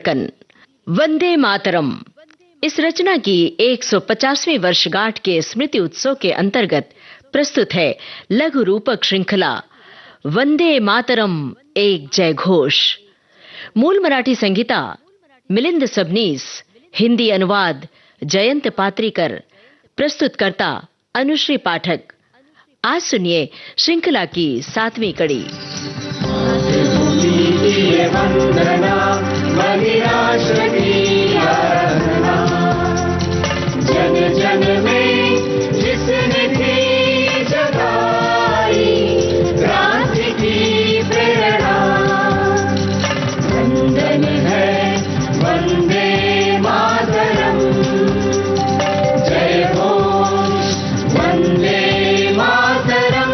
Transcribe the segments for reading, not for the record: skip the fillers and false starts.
डेक्कन। वंदे मातरम इस रचना की 150वीं वर्षगांठ के स्मृति उत्सव के अंतर्गत प्रस्तुत है लघु रूपक श्रृंखला वंदे मातरम एक जय घोष। मूल मराठी संगीता मिलिंद सबनीस, हिंदी अनुवाद जयंत पात्रीकर, प्रस्तुतकर्ता अनुश्री पाठक। आज सुनिए श्रृंखला की 7वीं कड़ी। जन जन में जिसने थी जगाई क्रांति की प्रेरणा, वंदन है वंदे मातरम, जय घोष वंदे मातरम,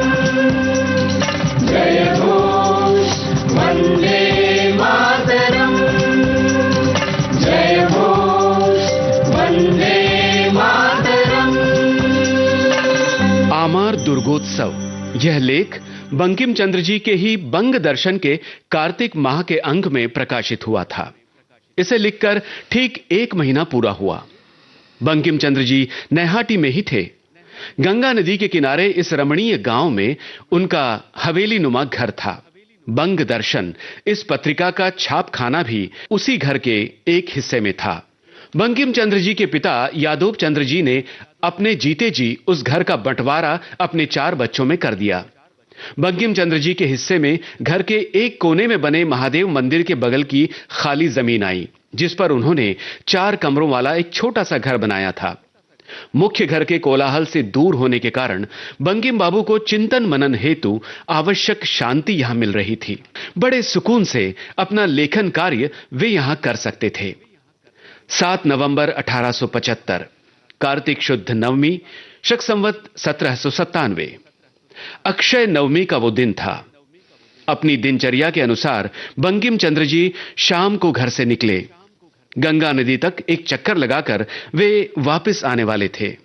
जय घोष वंदे मातरम, जय घोष वंदे। आमार दुर्गोत्सव यह लेख बंकिम चंद्र जी के ही बंग दर्शन के कार्तिक माह के अंक में प्रकाशित हुआ था। इसे लिखकर ठीक 1 महीना पूरा हुआ। बंकिम चंद्र जी नैहाटी में ही थे। गंगा नदी के किनारे इस रमणीय गांव में उनका हवेली नुमा घर था। बंग दर्शन इस पत्रिका का छापखाना भी उसी घर के एक हिस्से में था। बंकिम चंद्र जी के पिता यादव चंद्र जी ने अपने जीते जी उस घर का बंटवारा अपने 4 बच्चों में कर दिया। बंकिम चंद्र जी के हिस्से में घर के एक कोने में बने महादेव मंदिर के बगल की खाली जमीन आई, जिस पर उन्होंने 4 कमरों वाला एक छोटा सा घर बनाया था। मुख्य घर के कोलाहल से दूर होने के कारण बंकिम बाबू को चिंतन मनन हेतु आवश्यक शांति यहां मिल रही थी। बड़े सुकून से अपना लेखन कार्य वे यहां कर सकते थे। 7 नवंबर 1875 कार्तिक शुद्ध नवमी, शक संवत 1797। अक्षय नवमी का वो दिन था। अपनी दिनचर्या के अनुसार बंकिम चंद्र जी शाम को घर से निकले। गंगा नदी तक एक चक्कर लगाकर वे वापस आने वाले थे।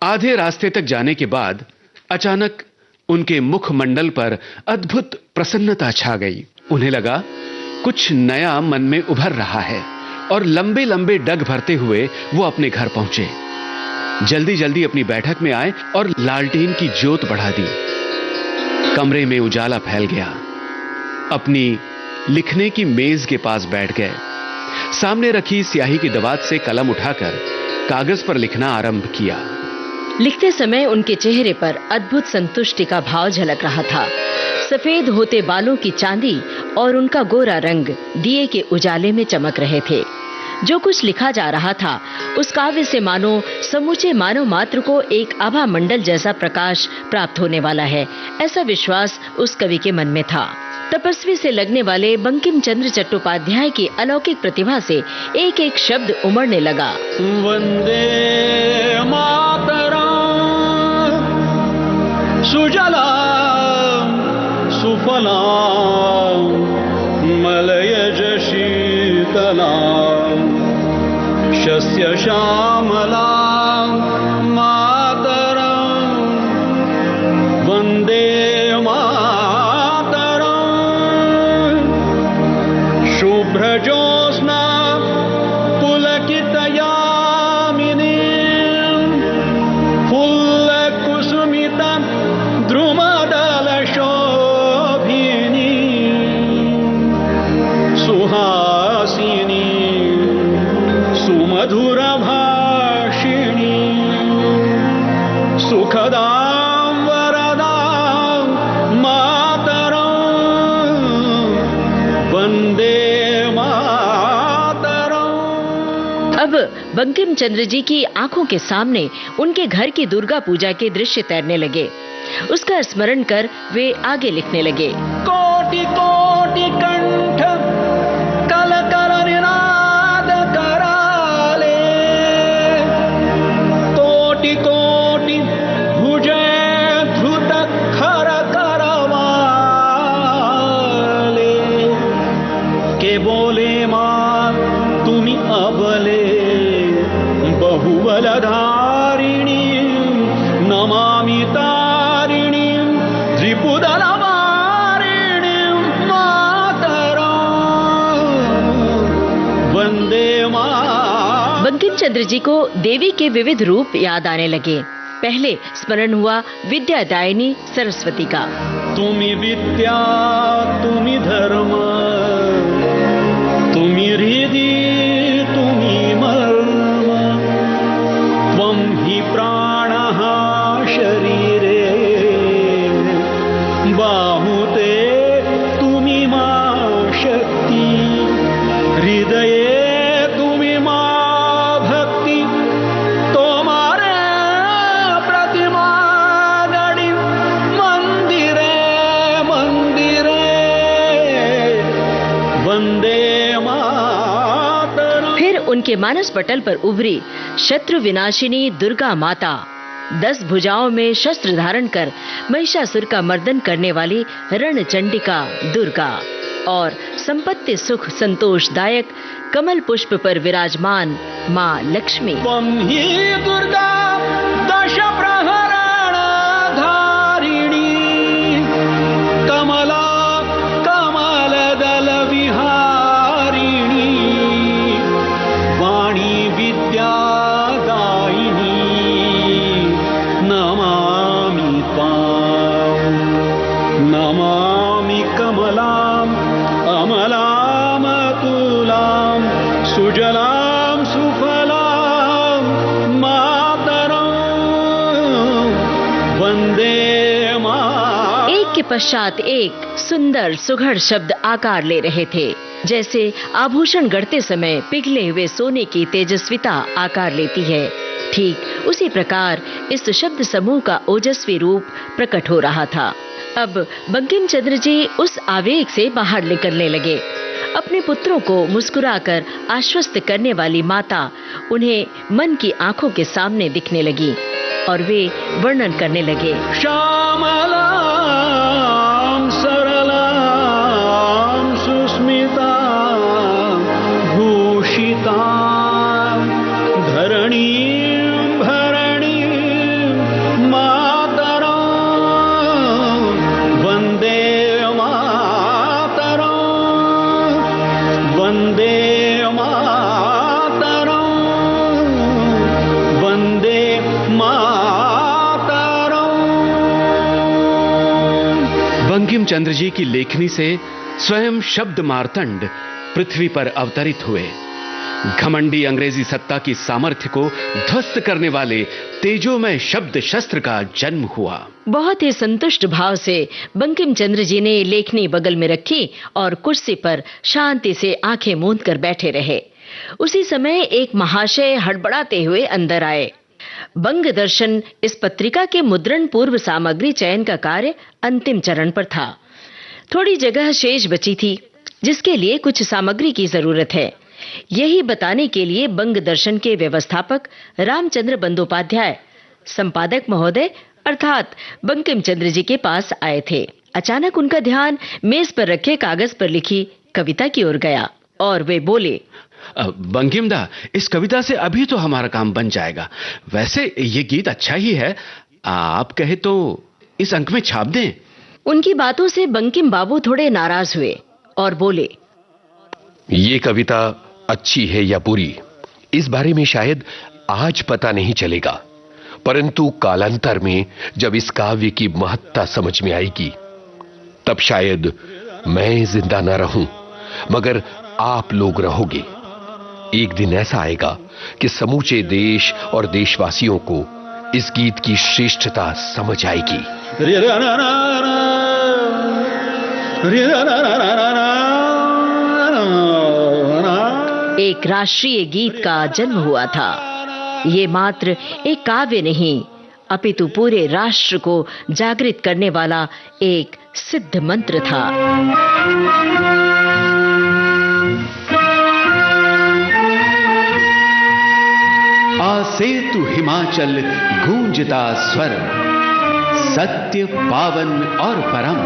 आधे रास्ते तक जाने के बाद अचानक उनके मुखमंडल पर अद्भुत प्रसन्नता छा गई। उन्हें लगा कुछ नया मन में उभर रहा है और लंबे लंबे डग भरते हुए वो अपने घर पहुंचे। जल्दी जल्दी अपनी बैठक में आए और लालटेन की ज्योत बढ़ा दी। कमरे में उजाला फैल गया। अपनी लिखने की मेज के पास बैठ गए। सामने रखी स्याही की दवात से कलम उठाकर कागज पर लिखना आरंभ किया। लिखते समय उनके चेहरे पर अद्भुत संतुष्टि का भाव झलक रहा था। सफेद होते बालों की चांदी और उनका गोरा रंग दिए के उजाले में चमक रहे थे। जो कुछ लिखा जा रहा था उस काव्य से मानो समूचे मानव मात्र को एक आभा मंडल जैसा प्रकाश प्राप्त होने वाला है, ऐसा विश्वास उस कवि के मन में था। तपस्वी से लगने वाले बंकिम चंद्र चट्टोपाध्याय की अलौकिक प्रतिभा से एक एक शब्द उमड़ने लगा। वंदे मातरम सुजला सुफला मलयज शीतला शस्य श्यामला मातरम वंदे मातरम शुभ्र ज्योत्स्ना पुलकित यामिनी फुल्ल कुसुमित द्रुमदल शोभिनी सुहासिनी सुमधुर भाषिणी सुखदां वरदां मातरं वंदे मातरं। अब बंकिम चंद्र जी की आंखों के सामने उनके घर की दुर्गा पूजा के दृश्य तैरने लगे। उसका स्मरण कर वे आगे लिखने लगे। कोटि कोटि कंठ कल कर निनाद कराले, कोटि कोटि भुजे धृत खर करवाले, के बोले मां तुम्ही अबले बहुबलधारिणी नमामि तारिणी त्रिपुदलवारिणी मातरं वंदे बंकिम चंद्र जी को देवी के विविध रूप याद आने लगे। पहले स्मरण हुआ विद्यादायिनी सरस्वती का। तुम्ही विद्या तुम्ही धर्म तुम्ही हृदि तुम्ही मर्म त्वं हि प्राणः शरीरे बाहुते तुम्ही मा शक्ति हृदये तुम्ही मा भक्ति तोमारे प्रतिमा गणी मंदिरे मंदिरे वंदे मातरम। फिर उनके मानस पटल पर उभरी शत्रु विनाशिनी दुर्गा माता, 10 भुजाओं में शस्त्र धारण कर महिषासुर का मर्दन करने वाली रणचंडिका दुर्गा और संपत्ति सुख संतोषदायक कमल पुष्प पर विराजमान माँ लक्ष्मी। त्वं हि दुर्गा दश प्रहरण धारिणी कमला कमल दल विहारिणी वाणी विद्या दायिनी नमामि त्वां नमामि कमलाम् अमलाम् अतुलां सुजलां सुफलां मातरं वंदे मातरम्। एक के पश्चात एक सुंदर सुघड़ शब्द आकार ले रहे थे, जैसे आभूषण गढ़ते समय पिघले हुए सोने की तेजस्विता आकार लेती है। ठीक उसी प्रकार इस शब्द समूह का ओजस्वी रूप प्रकट हो रहा था। अब बंकिम चंद्र जी उस आवेग से बाहर निकलने लगे। अपने पुत्रों को मुस्कुराकर आश्वस्त करने वाली माता उन्हें मन की आंखों के सामने दिखने लगी और वे वर्णन करने लगे। श्यामलां सरलां सुस्मितां भूषितां धरणीं भरणीं मातरं वन्दे मातरं वन्दे मातरं वन्दे मातरं। बंकिम चंद्र जी की लेखनी से स्वयं शब्द मार्तंड पृथ्वी पर अवतरित हुए। घमंडी अंग्रेजी सत्ता की सामर्थ्य को ध्वस्त करने वाले तेजोमय शब्द शस्त्र का जन्म हुआ। बहुत ही संतुष्ट भाव से बंकिम चंद्र जी ने लेखनी बगल में रखी और कुर्सी पर शांति से आंखें मूंद कर बैठे रहे। उसी समय एक महाशय हड़बड़ाते हुए अंदर आए। बंग दर्शन इस पत्रिका के मुद्रण पूर्व सामग्री चयन का कार्य अंतिम चरण पर था। थोड़ी जगह शेष बची थी, जिसके लिए कुछ सामग्री की जरूरत है। यही बताने के लिए बंग दर्शन के व्यवस्थापक रामचंद्र बंदोपाध्याय, संपादक महोदय अर्थात बंकिम चंद्र जी के पास आए थे। अचानक उनका ध्यान मेज पर रखे कागज पर लिखी कविता की ओर गया और वे बोले, बंकिम दा, इस कविता से अभी तो हमारा काम बन जाएगा। वैसे ये गीत अच्छा ही है, आप कहे तो इस अंक में छाप दें। उनकी बातों से बंकिम बाबू थोड़े नाराज हुए और बोले, ये कविता अच्छी है या बुरी, इस बारे में शायद आज पता नहीं चलेगा, परंतु कालांतर में जब इस काव्य की महत्ता समझ में आएगी, तब शायद मैं जिंदा न रहूं, मगर आप लोग रहोगे। एक दिन ऐसा आएगा कि समूचे देश और देशवासियों को इस गीत की श्रेष्ठता समझ आएगी। एक राष्ट्रीय गीत का जन्म हुआ था। ये मात्र एक काव्य नहीं, अपितु पूरे राष्ट्र को जागृत करने वाला एक सिद्ध मंत्र था। आसेतु हिमाचल गूंजता स्वर, सत्य पावन और परम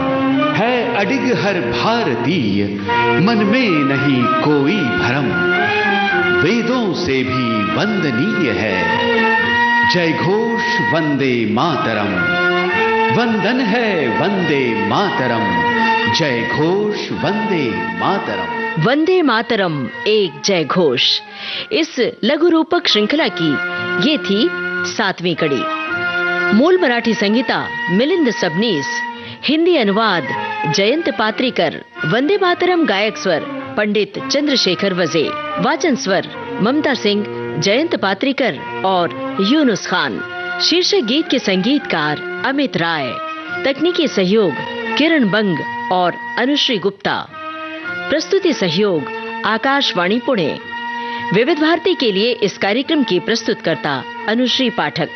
है अडिग हर भारतीय, मन में नहीं कोई भरम। वेदों से भी वंदनीय है, जय घोष वंदे मातरम। वंदन है वंदे मातरम, जय घोष वंदे मातरम। वंदे मातरम एक जय घोष। इस लघु रूपक श्रृंखला की ये थी 7वीं कड़ी। मूल मराठी संगीता मिलिंद सबनीस, हिंदी अनुवाद जयंत पात्रीकर, वंदे मातरम गायक स्वर पंडित चंद्रशेखर वजे, वाचन स्वर ममता सिंह, जयंत पात्रीकर और यूनुस खान। शीर्षक गीत के संगीतकार अमित राय, तकनीकी सहयोग किरण बंग और अनुश्री गुप्ता, प्रस्तुति सहयोग आकाशवाणी पुणे। विविध भारती के लिए इस कार्यक्रम की प्रस्तुतकर्ता अनुश्री पाठक।